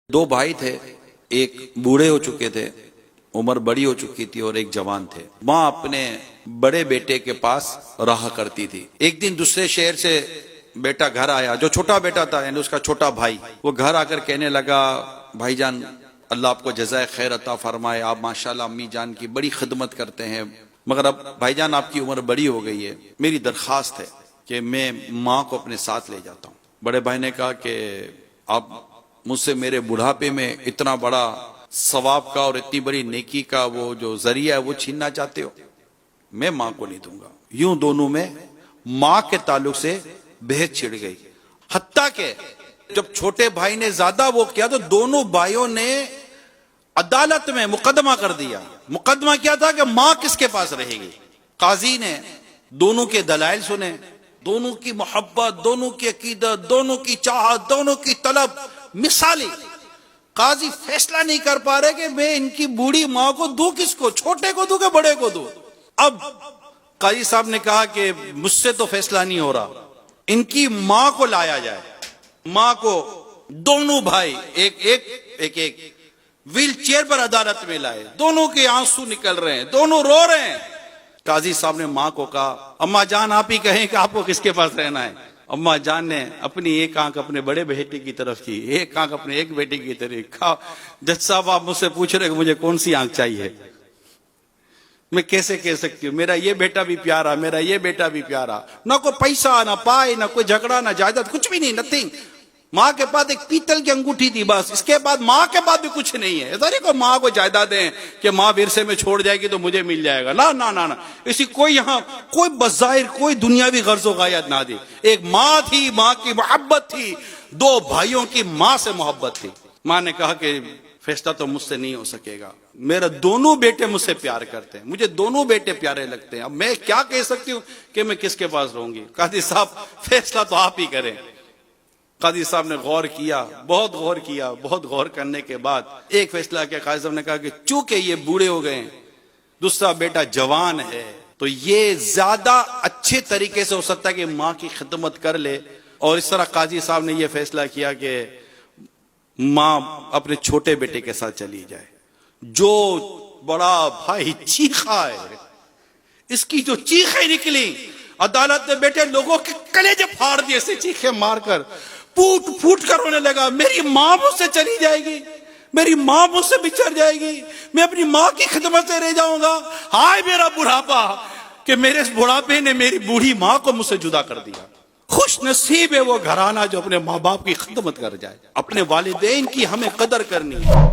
دو بھائی تھے، ایک بوڑھے ہو چکے تھے، عمر بڑی ہو چکی تھی، اور ایک جوان تھے۔ ماں اپنے بڑے بیٹے کے پاس رہا کرتی تھی۔ ایک دن دوسرے شہر سے بیٹا گھر آیا، جو چھوٹا بیٹا تھا یعنی اس کا چھوٹا بھائی، وہ گھر آ کر کہنے لگا، بھائی جان اللہ آپ کو جزائے خیر عطا فرمائے، آپ ماشاءاللہ امی جان کی بڑی خدمت کرتے ہیں، مگر اب بھائی جان آپ کی عمر بڑی ہو گئی ہے، میری درخواست ہے کہ میں ماں کو اپنے ساتھ لے جاتا ہوں۔ بڑے بھائی نے کہا کہ آپ مجھ سے میرے بڑھاپے میں اتنا بڑا ثواب کا اور اتنی بڑی نیکی کا وہ جو ذریعہ ہے وہ چھیننا چاہتے ہو؟ میں ماں کو نہیں دوں گا۔ یوں دونوں میں ماں کے تعلق سے بحث چھڑ گئی، حتیٰ کہ جب چھوٹے بھائی نے زیادہ وہ کیا تو دونوں بھائیوں نے عدالت میں مقدمہ کر دیا۔ مقدمہ کیا تھا کہ ماں کس کے پاس رہے گی؟ قاضی نے دونوں کے دلائل سنے، دونوں کی محبت، دونوں کی عقیدت، دونوں کی چاہت، دونوں کی طلب مثالی۔ قاضی فیصلہ نہیں کر پا رہے کہ میں ان کی بوڑھی ماں کو دوں کس کو، چھوٹے کو دوں کہ بڑے کو دوں۔ اب قاضی صاحب نے کہا کہ مجھ سے تو فیصلہ نہیں ہو رہا، ان کی ماں کو لایا جائے۔ ماں کو دونوں بھائی ایک ویل چیئر پر عدالت میں لائے، دونوں کے آنسو نکل رہے ہیں، دونوں رو رہے ہیں۔ قاضی صاحب نے ماں کو کہا، اماں جان آپ ہی کہیں کہ آپ کو کس کے پاس رہنا ہے۔ اماں جان نے اپنی ایک آنکھ اپنے بڑے بیٹے کی طرف کی، ایک آنکھ اپنے ایک بیٹے کی طرف۔ کہا جج صاحب آپ مجھ سے پوچھ رہے کہ مجھے کون سی آنکھ چاہیے، میں کیسے کہہ سکتی ہوں؟ میرا یہ بیٹا بھی پیارا، میرا یہ بیٹا بھی پیارا، نہ کوئی پیسہ نہ پائے، نہ کوئی جھگڑا نہ جائیداد، کچھ بھی نہیں، نتھنگ۔ ماں کے پاس ایک پیتل کی انگوٹھی تھی بس، اس کے بعد ماں کے بعد بھی کچھ نہیں ہے۔ ایسا نہیں کوئی ماں کو جائیدادیں کہ ماں ورثے میں چھوڑ جائے گی تو مجھے مل جائے گا، نہ نہ نہ، اسی کوئی یہاں کوئی بظاہر کوئی دنیاوی غرض و غایت نہ دی۔ ایک ماں تھی، ماں کی محبت تھی، دو بھائیوں کی ماں سے محبت تھی۔ ماں نے کہا کہ فیصلہ تو مجھ سے نہیں ہو سکے گا، میرا دونوں بیٹے مجھ سے پیار کرتے ہیں، مجھے دونوں بیٹے پیارے لگتے ہیں، اب میں کیا کہہ سکتی ہوں کہ میں کس کے پاس رہوں گی؟ قاضی صاحب فیصلہ تو آپ ہی کریں۔ قاضی صاحب نے غور کیا، بہت غور کیا، بہت غور کرنے کے بعد ایک فیصلہ کیا۔ قاضی صاحب نے کہا کہ چونکہ یہ بوڑھے ہو گئے ہیں، دوسرا بیٹا جوان ہے، تو یہ زیادہ اچھے طریقے سے ہو سکتا ہے کہ ماں کی خدمت کر لے۔ اور اس طرح قاضی صاحب نے یہ فیصلہ کیا کہ ماں اپنے چھوٹے بیٹے کے ساتھ چلی جائے۔ جو بڑا بھائی چیخا ہے، اس کی جو چیخیں نکلی، عدالت میں بیٹھے لوگوں کے کلیجے پھاڑ دیے، سے چیخیں مار کر پھوٹ پھوٹ کر رونے لگا، میری ماں مجھ سے چلی جائے گی، میری ماں مجھ سے بچھڑ جائے گی، میں اپنی ماں کی خدمت سے رہ جاؤں گا، ہائے میرا بڑھاپا کہ میرے اس بڑھاپے نے میری بوڑھی ماں کو مجھ سے جدا کر دیا۔ خوش نصیب ہے وہ گھرانہ جو اپنے ماں باپ کی خدمت کر جائے۔ اپنے والدین کی ہمیں قدر کرنی ہے۔